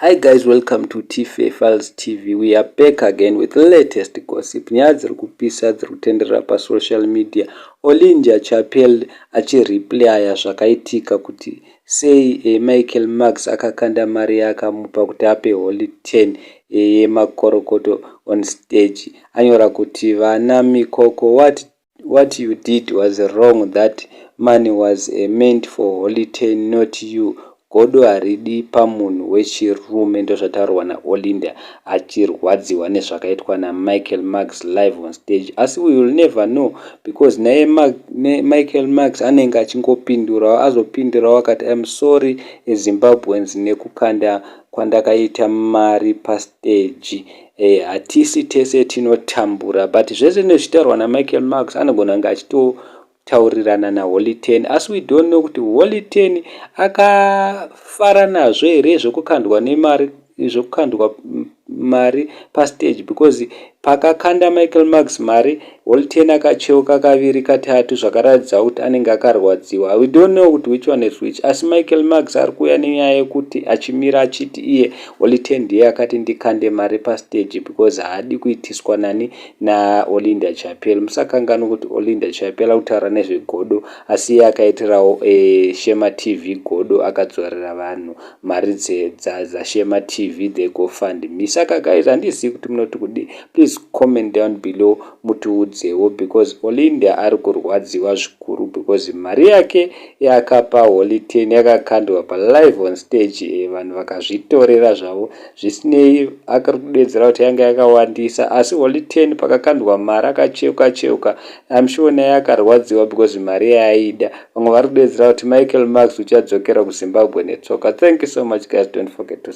Hi guys, welcome to TFA Files TV. We are back again with the latest gossip. Nyaya dziri kupisa dziri kutenderera pasocial media. Olinder achireplaya zvakaitika kuti sei Michael Magz akakanda mari yakamupa kuti ape Holy Ten yemakorokoto on stage. Anyora kuti vana mikoko, what you did was wrong. That money was meant for Holy Ten, not you. Godo haridi pamunhu wechirume, ndozvataurwa naOlinder achirwadziwa nezvakaitwa naMichael Magz live on stage. Asi we will never know because naye Michael Magz anenge achingopindurawo, azopindurawo akati I'm sorry Zimbabweans nekukanda kwandakaita mari pastage. Hatisi tese tinotambura, but zvese nezvitaurwa naMichael Magz anogona kunge achitotaurirana naHoly Ten, asi we don't know kuti Holy Ten akafara nazvo here zvokukandwa nemari, zvokukandwa mari pastage, because pakakanda Michael Magz mari Holy Ten akacheuka kaviri katatu zvakaratidza kuti anenge akarwadziwa. We don't know kuti which one is which, asi Michael Magz ari kuuya nenyaya yekuti achimira achiti iye Holy Ten ndiye akati ndikande mari pastage because haadi kuitiswa nani naOlinder Chapel. Musakangana kuti Olinder Chapel akutaura nezvegodo, asi iye akaitirawo Shema TV godo, akadzorera vanhu mari dzaShema TV they go fund me. Saka guys, handizivi kuti munoti kudi. Please comment down below mutiudzewo because Olinder ari kurwadziwa zvikuru because mari yake yakapa Holy Ten yakakandwa pa live on stage, vanhu vakazvitorera zvavo zvisinei. Akari kudedzera kuti yanga yakawandisa, asi Holy Ten pakakandwa mari akacheuka. I'm sure naye akarwadziwa because mari yaaida. Vamwe vari kudedzera kuti Michael Magz uchadzokera kuZimbabwe netsoka. Thank you so much guys, don't forget to